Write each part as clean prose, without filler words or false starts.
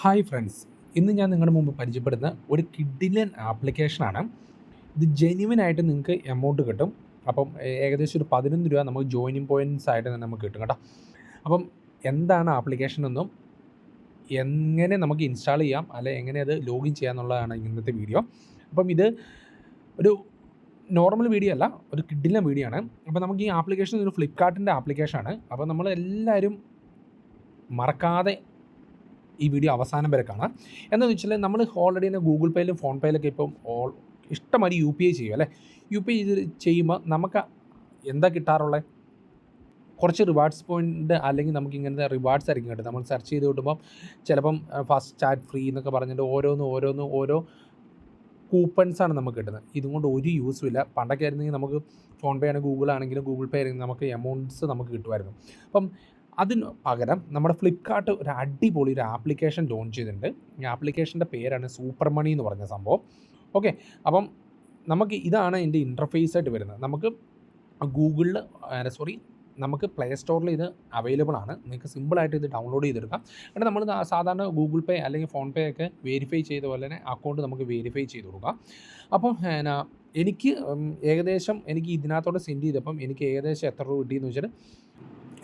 Hi friends, ഇന്ന് ഞാൻ നിങ്ങളുടെ മുമ്പ് പരിചയപ്പെടുന്ന ഒരു കിഡിലൻ ആപ്ലിക്കേഷനാണ്. ഇത് ജെന്യുവിനായിട്ട് നിങ്ങൾക്ക് എമൗണ്ട് കിട്ടും. അപ്പം ഏകദേശം ഒരു 11 രൂപ നമുക്ക് ജോയിനിങ് പോയിൻറ്റ്സ് ആയിട്ട് തന്നെ നമുക്ക് കിട്ടും കേട്ടോ. അപ്പം എന്താണ് ആപ്ലിക്കേഷൻ എന്നും എങ്ങനെ നമുക്ക് ഇൻസ്റ്റാൾ ചെയ്യാം അല്ലെ എങ്ങനെ അത് ലോഗിൻ ചെയ്യാമെന്നുള്ളതാണ് ഇന്നത്തെ വീഡിയോ. അപ്പം ഇത് ഒരു നോർമൽ വീഡിയോ അല്ല, ഒരു കിഡിലൻ വീഡിയോ ആണ്. അപ്പോൾ നമുക്ക് ഈ ആപ്ലിക്കേഷൻ ഒരു ഫ്ലിപ്കാർട്ടിൻ്റെ ആപ്ലിക്കേഷനാണ്. അപ്പോൾ നമ്മൾ എല്ലാവരും മറക്കാതെ ഈ വീഡിയോ അവസാനം വരെ കാണാം. എന്താണെന്ന് വെച്ചാൽ നമ്മൾ ഓൾറെഡി തന്നെ ഗൂഗിൾ പേയിലും ഫോൺ പേയിലൊക്കെ ഇപ്പം ഇഷ്ടംമാതിരി UPI ചെയ്യും അല്ലേ. UPI ചെയ്യുമ്പോൾ നമുക്ക് എന്താ കിട്ടാറുള്ളത്? കുറച്ച് റിവാർഡ്സ് പോയിൻ്റ് അല്ലെങ്കിൽ നമുക്ക് ഇങ്ങനത്തെ റിവാർഡ്സ് ആയിരിക്കും കേട്ടോ. നമ്മൾ സെർച്ച് ചെയ്ത് കിട്ടുമ്പം ചിലപ്പം ഫസ്റ്റ് ചാറ്റ് ഫ്രീ എന്നൊക്കെ പറഞ്ഞിട്ട് ഓരോ കൂപ്പൺസാണ് നമുക്ക് കിട്ടുന്നത്. ഇതുകൊണ്ട് ഒരു യൂസും ഇല്ല. പണ്ടൊക്കെ ആയിരുന്നെങ്കിൽ നമുക്ക് ഫോൺ പേ ആണെങ്കിൽ ഗൂഗിൾ ആണെങ്കിലും ഗൂഗിൾ പേ ആയിരുന്നെങ്കിൽ നമുക്ക് എമൗണ്ട്സ് നമുക്ക് കിട്ടുമായിരുന്നു. അപ്പം അതിന് പകരം നമ്മുടെ ഫ്ലിപ്കാർട്ട് ഒരു അടിപൊളി ഒരു ആപ്ലിക്കേഷൻ ലോഞ്ച് ചെയ്തിട്ടുണ്ട്. ഈ ആപ്ലിക്കേഷൻ്റെ പേരാണ് സൂപ്പർ മണി എന്ന് പറഞ്ഞ സംഭവം. ഓക്കെ, അപ്പം നമുക്ക് ഇതാണ് ഇതിൻ്റെ ഇൻ്റർഫേസ് ആയിട്ട് വരുന്നത്. നമുക്ക് ഗൂഗിളിൽ നമുക്ക് പ്ലേ സ്റ്റോറിൽ ഇത് അവൈലബിൾ ആണ്. നിങ്ങൾക്ക് സിമ്പിളായിട്ട് ഇത് ഡൗൺലോഡ് ചെയ്തെടുക്കാം. എന്നിട്ട് നമ്മൾ സാധാരണ ഗൂഗിൾ പേ അല്ലെങ്കിൽ ഫോൺ പേ ഒക്കെ വെരിഫൈ ചെയ്ത പോലെ തന്നെ അക്കൗണ്ട് നമുക്ക് വെരിഫൈ ചെയ്ത് കൊടുക്കാം. അപ്പം എനിക്ക് ഇതിനകത്തോടെ സെൻഡ് ചെയ്തപ്പം എനിക്ക് ഏകദേശം എത്ര രൂപ കിട്ടിയെന്ന് വെച്ചാൽ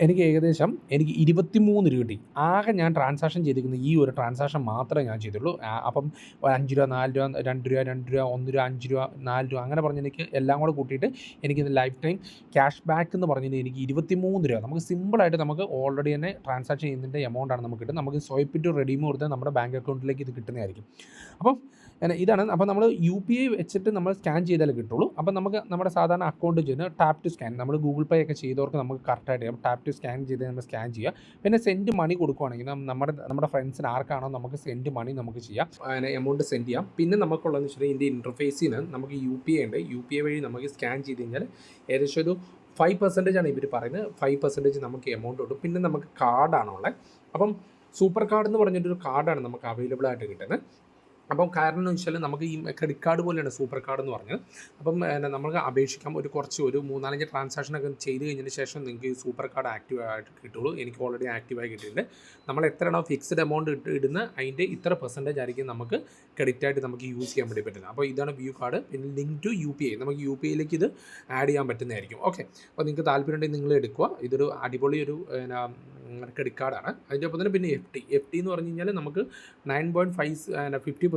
എനിക്ക് 23 രൂപ കിട്ടി. ആകെ ഞാൻ ട്രാൻസാക്ഷൻ ചെയ്തിരിക്കുന്നത് ഈ ഒരു ട്രാൻസാക്ഷൻ മാത്രമേ ഞാൻ ചെയ്തുള്ളൂ. അപ്പം 5 രൂപ, 4 രൂപ, 2 രൂപ, 2 രൂപ, 1 രൂപ, 5 രൂപ, 4 രൂപ അങ്ങനെ പറഞ്ഞ് എനിക്ക് എല്ലാം കൂടെ കൂട്ടിയിട്ട് എനിക്കിത് ലൈഫ് ടൈം ക്യാഷ് ബാക്ക് എന്ന് പറഞ്ഞിട്ട് എനിക്ക് 23 രൂപ നമുക്ക് സിമ്പിളായിട്ട് നമുക്ക് ഓൾറെഡി തന്നെ ട്രാൻസാക്ഷൻ ചെയ്യുന്നതിൻ്റെ എമൗണ്ടാണ് നമുക്ക് കിട്ടുന്നത്. നമുക്ക് സ്വൈപ്പ് ടു റെഡീം കൊടുത്താൽ നമ്മുടെ ബാങ്ക് അക്കൗണ്ടിലേക്ക് ഇത് കിട്ടുന്നതായിരിക്കും. അപ്പം ഇതാണ്. അപ്പോൾ നമ്മൾ UPI വെച്ചിട്ട് നമ്മൾ സ്കാൻ ചെയ്താലേ കിട്ടുള്ളൂ. അപ്പം നമുക്ക് നമ്മുടെ സാധാരണ അക്കൗണ്ട് ചെയ്യുന്ന ടാപ്പ് ടു സ്കാൻ, നമ്മൾ ഗൂഗിൾ പേ ഒക്കെ ചെയ്തവർക്ക് നമുക്ക് കറക്റ്റായിട്ട് ചെയ്യാം. ടാപ്പ് ടു സ്കാൻ ചെയ്ത് നമ്മൾ സ്കാൻ ചെയ്യുക. പിന്നെ സെൻഡ് മണി കൊടുക്കുകയാണെങ്കിൽ നമ്മുടെ ഫ്രണ്ട്സിന് ആർക്കാണോ നമുക്ക് സെൻഡ് മണി നമുക്ക് ചെയ്യാം, എമൗണ്ട് സെൻഡ് ചെയ്യാം. പിന്നെ നമുക്കുള്ളതെന്ന് വെച്ചാൽ ഇതിൻ്റെ ഇൻ്റർഫേസിന് നമുക്ക് UPI ഉണ്ട്. UPI വഴി നമുക്ക് സ്കാൻ ചെയ്ത് കഴിഞ്ഞാൽ ഏകദേശം ഒരു 5% ആണ് ഇവർ പറയുന്നത്. 5% നമുക്ക് എമൗണ്ട് കിട്ടും. പിന്നെ നമുക്ക് കാർഡാണുള്ളത്. അപ്പം സൂപ്പർ കാർഡ് എന്ന് പറഞ്ഞിട്ടൊരു കാർഡാണ് നമുക്ക് അവൈലബിൾ ആയിട്ട് കിട്ടുന്നത്. അപ്പം കാരണം എന്ന് വെച്ചാൽ നമുക്ക് ഈ ക്രെഡിറ്റ് കാർഡ് പോലെയാണ് സൂപ്പർ കാർഡ് എന്ന് പറഞ്ഞത്. അപ്പം നമുക്ക് അപേക്ഷിക്കാം. ഒരു 3-4 ട്രാൻസാക്ഷനൊക്കെ ചെയ്ത് കഴിഞ്ഞതിന് ശേഷം നിങ്ങൾക്ക് ഈ സൂപ്പർ കാർഡ് ആക്റ്റീവ് ആയിട്ട് കിട്ടുള്ളൂ. എനിക്ക് ഓൾറെഡി ആക്റ്റീവായി കിട്ടിയിട്ടുണ്ട്. നമ്മൾ എത്രയാണോ ഫിക്സ്ഡ് എമൗണ്ട് ഇടുന്ന അതിൻ്റെ ഇത്ര % ആയിരിക്കും നമുക്ക് ക്രെഡിറ്റ് ആയിട്ട് നമുക്ക് യൂസ് ചെയ്യാൻ വേണ്ടി പറ്റുന്നത്. അപ്പോൾ ഇതാണ് വ്യൂ കാർഡ്. പിന്നെ ലിങ്ക് ടു UPI, നമുക്ക് UPIയിലേക്ക് ഇത് ആഡ് ചെയ്യാൻ പറ്റുന്നതായിരിക്കും. ഓക്കെ, അപ്പോൾ നിങ്ങൾക്ക് താല്പര്യമുണ്ടെങ്കിൽ നിങ്ങൾ എടുക്കുക. ഇതൊരു അടിപൊളി ഒരു ക്രെഡിറ്റ് കാർഡാണ്. അതിൻ്റെ ഒപ്പം തന്നെ പിന്നെ FD എന്ന് പറഞ്ഞു കഴിഞ്ഞാൽ നമുക്ക് 9.50%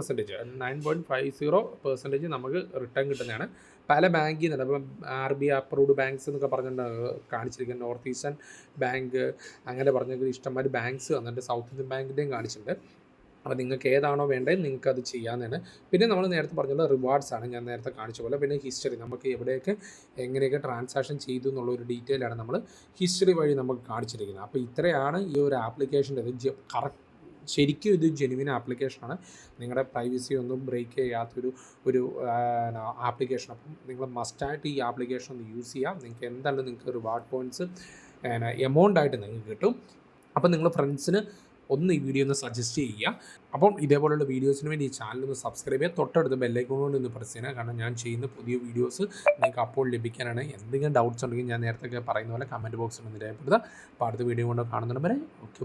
നമുക്ക് റിട്ടേൺ കിട്ടുന്നതാണ്. പല ബാങ്കിൽ നിന്ന്, അപ്പം RBI അപ്രൂവ്ഡ് ബാങ്ക്സ് എന്നൊക്കെ പറഞ്ഞിട്ട് കാണിച്ചിരിക്കുന്നത്. നോർത്ത് ഈസ്റ്റേൺ ബാങ്ക് അങ്ങനെ പറഞ്ഞത് ഇഷ്ടംമാതിരി ബാങ്ക്സ് വന്നിട്ട് സൗത്ത് ഇന്ത്യൻ ബാങ്കിൻ്റെയും കാണിച്ചിട്ടുണ്ട്. അപ്പോൾ നിങ്ങൾക്ക് ഏതാണോ വേണ്ടത് നിങ്ങൾക്ക് അത് ചെയ്യാവുന്നതാണ്. പിന്നെ നമ്മൾ നേരത്തെ പറഞ്ഞുള്ള റിവാർഡ്സ് ആണ് ഞാൻ നേരത്തെ കാണിച്ച പോലെ. പിന്നെ ഹിസ്റ്ററി, നമുക്ക് എവിടെയൊക്കെ എങ്ങനെയൊക്കെ ട്രാൻസാക്ഷൻ ചെയ്തു എന്നുള്ള ഒരു ഡീറ്റെയിലാണ് നമ്മൾ ഹിസ്റ്ററി വഴി നമുക്ക് കാണിച്ചിരിക്കുന്നത്. അപ്പോൾ ഇത്രയാണ് ഈ ഒരു ആപ്ലിക്കേഷൻ്റെ ശരിക്കും ഇത് ജെനുവിൻ ആപ്ലിക്കേഷനാണ്. നിങ്ങളുടെ പ്രൈവസി ഒന്നും ബ്രേക്ക് ചെയ്യാത്തൊരു ആപ്ലിക്കേഷൻ. അപ്പം നിങ്ങൾ മസ്റ്റായിട്ട് ഈ ആപ്ലിക്കേഷൻ ഒന്ന് യൂസ് ചെയ്യാം. നിങ്ങൾക്ക് എന്തായാലും നിങ്ങൾക്ക് റിവാർഡ് പോയിൻറ്റ്സ് എമൗണ്ടായിട്ട് നിങ്ങൾക്ക് കിട്ടും. അപ്പം നിങ്ങൾ ഫ്രണ്ട്സിന് ഒന്ന് ഈ വീഡിയോ ഒന്ന് സജസ്റ്റ് ചെയ്യുക. അപ്പം ഇതേപോലെയുള്ള വീഡിയോസിന് വേണ്ടി ഈ ചാനലൊന്ന് സബ്സ്ക്രൈബ് ചെയ്യുക. തൊട്ടടുത്ത് ബെല്ലൈക്കൺ കൊണ്ട് ഒന്ന് പ്രസ് ചെയ്യുക. കാരണം ഞാൻ ചെയ്യുന്ന പുതിയ വീഡിയോസ് നിങ്ങൾക്ക് അപ്പോൾ ലഭിക്കാനാണ്. എന്തെങ്കിലും ഡൗട്ട്സ് ഉണ്ടെങ്കിൽ ഞാൻ നേരത്തെ പറയുന്ന പോലെ കമൻറ്റ് ബോക്സിൽ ഒന്ന് രേഖപ്പെടുത്തുക. അപ്പോൾ അടുത്ത വീഡിയോ കൊണ്ട് കാണുന്നതിന് വരെ ഓക്കെ.